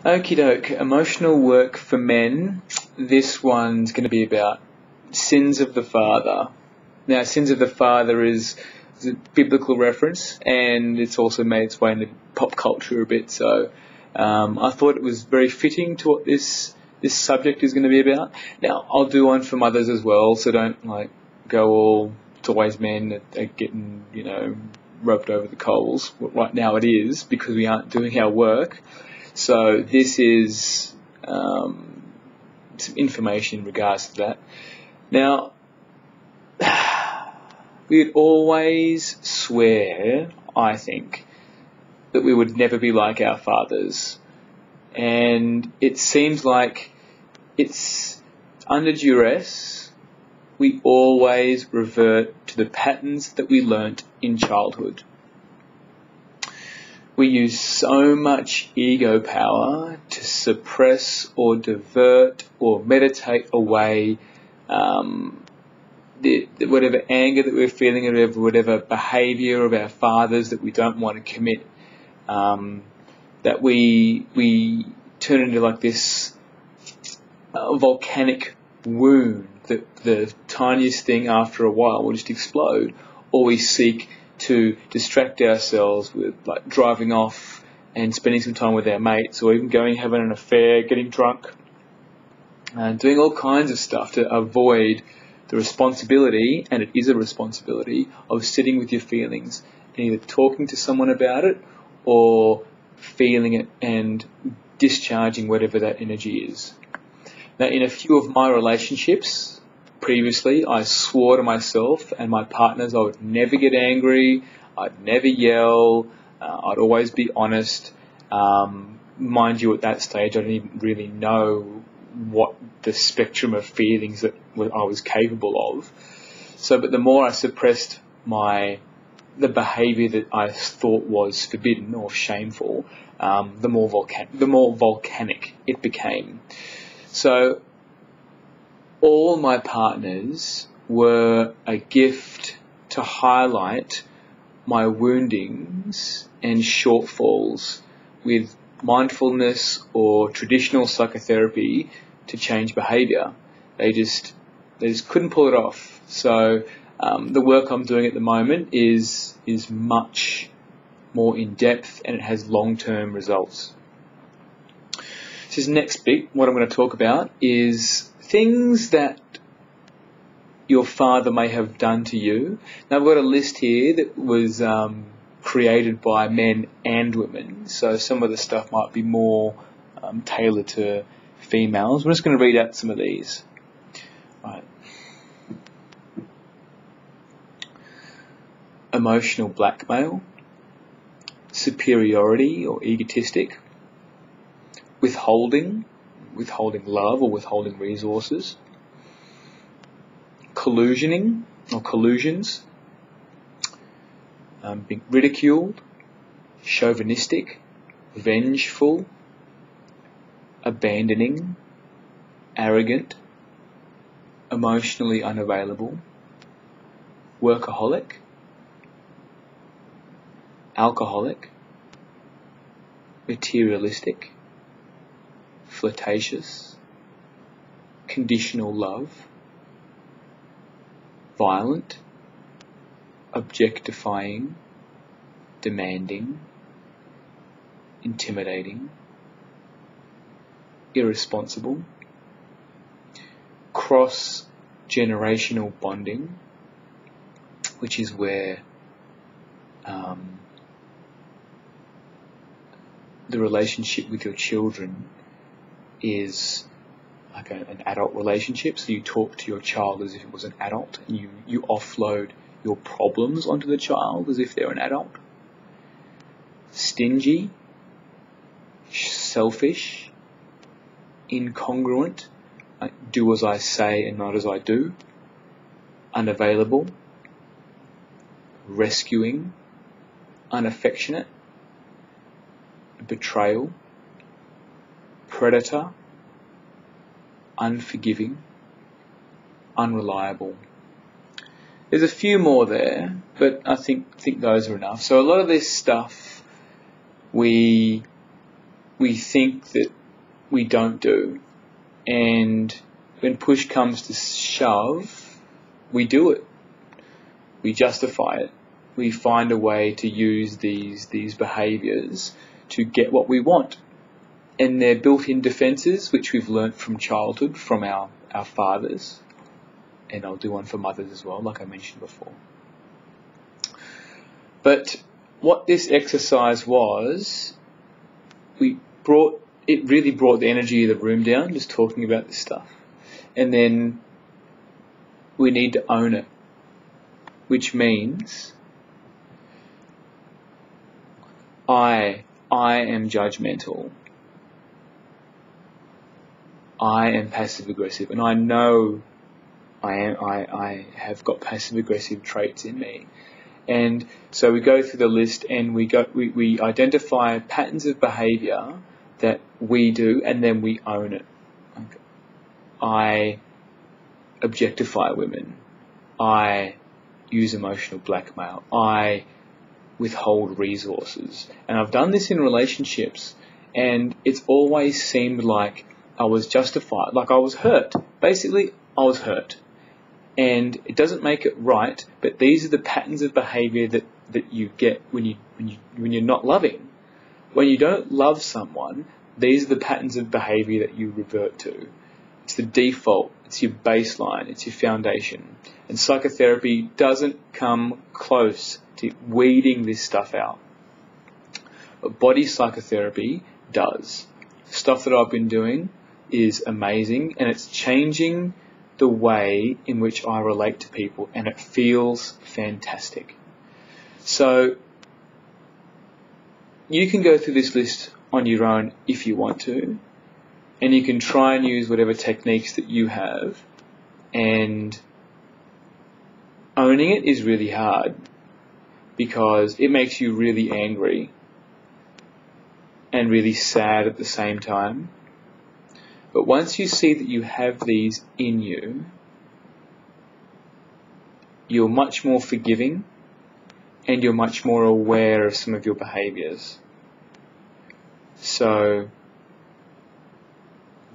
Okie doke, emotional work for men. This one's going to be about sins of the father. Now, sins of the father is a biblical reference, and it's also made its way into pop culture a bit, so I thought it was very fitting to what this subject is going to be about. Now, I'll do one for mothers as well, so don't go all it's always men are getting, roped over the coals. Right now it is, because we aren't doing our work. So this is some information in regards to that. Now, we'd always swear, I think, that we would never be like our fathers. And it seems like it's under duress, we always revert to the patterns that we learnt in childhood. We use so much ego power to suppress or divert or meditate away whatever anger that we're feeling, or whatever behaviour of our fathers that we don't want to commit, that we turn into like this volcanic wound that the tiniest thing after a while will just explode, or we seek to distract ourselves with driving off and spending some time with our mates, or even going having an affair, getting drunk, and doing all kinds of stuff to avoid the responsibility, and it is a responsibility, of sitting with your feelings and either talking to someone about it or feeling it and discharging whatever that energy is. Now, in a few of my relationships previously, I swore to myself and my partners I would never get angry, I'd never yell, I'd always be honest. Mind you, at that stage I didn't even really know what the spectrum of feelings that I was capable of. But the more I suppressed the behaviour that I thought was forbidden or shameful, the more volcanic it became. So all my partners were a gift to highlight my woundings and shortfalls with mindfulness or traditional psychotherapy to change behaviour. They just couldn't pull it off. So the work I'm doing at the moment is much more in depth, and it has long-term results. This next bit, what I'm going to talk about is things that your father may have done to you. Now, I've got a list here that was created by men and women, so some of the stuff might be more tailored to females. I'm just going to read out some of these. Right. Emotional blackmail, superiority or egotistic, withholding love or withholding resources, collusioning or collusions, being ridiculed, chauvinistic, vengeful, abandoning, arrogant, emotionally unavailable, workaholic, alcoholic, materialistic, flirtatious, conditional love, violent, objectifying, demanding, intimidating, irresponsible, cross-generational bonding, which is where the relationship with your children is like an adult relationship. So you talk to your child as if it was an adult, and you offload your problems onto the child as if they're an adult. Stingy, selfish, incongruent, like do as I say and not as I do, unavailable, rescuing, unaffectionate, betrayal, predator, unforgiving, unreliable. There's a few more there, but I think those are enough. So a lot of this stuff we we think that we don't do. And when push comes to shove, we do it. We justify it. We find a way to use these behaviours to get what we want. And they're built-in defences, which we've learnt from childhood, from our fathers. And I'll do one for mothers as well, like I mentioned before. But what this exercise was, it really brought the energy of the room down, just talking about this stuff. And then we need to own it, which means I am judgmental. I am passive aggressive, and I know I have got passive aggressive traits in me. And so we go through the list and we identify patterns of behaviour that we do, and then we own it. Okay. I objectify women. I use emotional blackmail. I withhold resources. And I've done this in relationships, and it's always seemed like I was justified, like I was hurt. Basically, I was hurt. And it doesn't make it right, but these are the patterns of behaviour that you get when you're not loving. When you don't love someone, these are the patterns of behaviour that you revert to. It's the default, it's your baseline, it's your foundation. And psychotherapy doesn't come close to weeding this stuff out. But body psychotherapy does. The stuff that I've been doing is amazing, and it's changing the way in which I relate to people, and it feels fantastic. So you can go through this list on your own if you want to, and you can try and use whatever techniques that you have, and owning it is really hard because it makes you really angry and really sad at the same time. But once you see that you have these in you, you're much more forgiving and you're much more aware of some of your behaviours. So,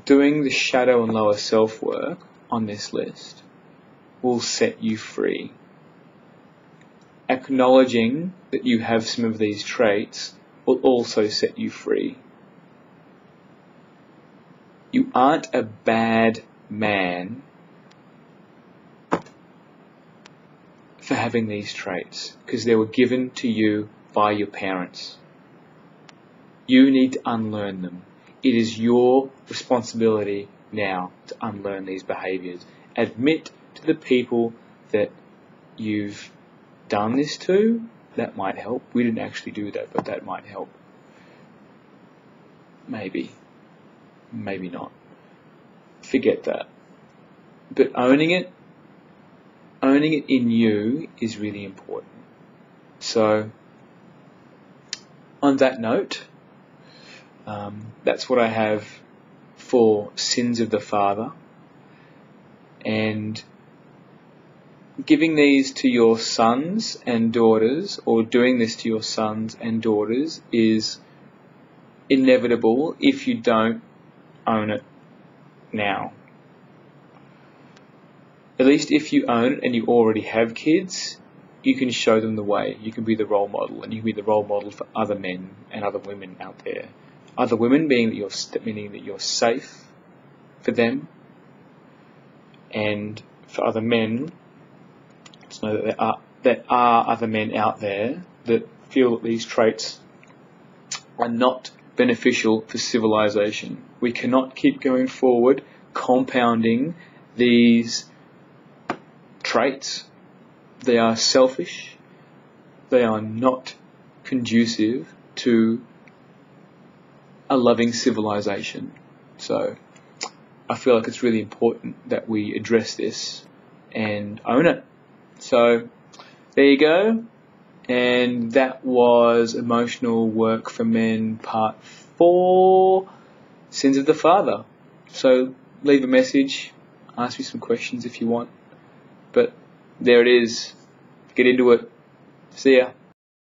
doing the shadow and lower self work on this list will set you free. Acknowledging that you have some of these traits will also set you free. You aren't a bad man for having these traits, because they were given to you by your parents. You need to unlearn them. It is your responsibility now to unlearn these behaviours. Admit to the people that you've done this to. That might help. We didn't actually do that, but that might help. Maybe not. Forget that. But owning it in you is really important. So, on that note, that's what I have for sins of the father. And giving these to your sons and daughters, or doing this to your sons and daughters, is inevitable if you don't own it now. At least if you own it and you already have kids, you can show them the way. You can be the role model, and you can be the role model for other men and other women out there. Other women meaning that you're safe for them, and for other men, to know that there are other men out there that feel that these traits are not beneficial for civilization. We cannot keep going forward compounding these traits. They are selfish. They are not conducive to a loving civilization. So I feel like it's really important that we address this and own it. So there you go. And that was Emotional Work for Men Part 4, Sins of the Father. So leave a message, ask me some questions if you want. But there it is. Get into it. See ya.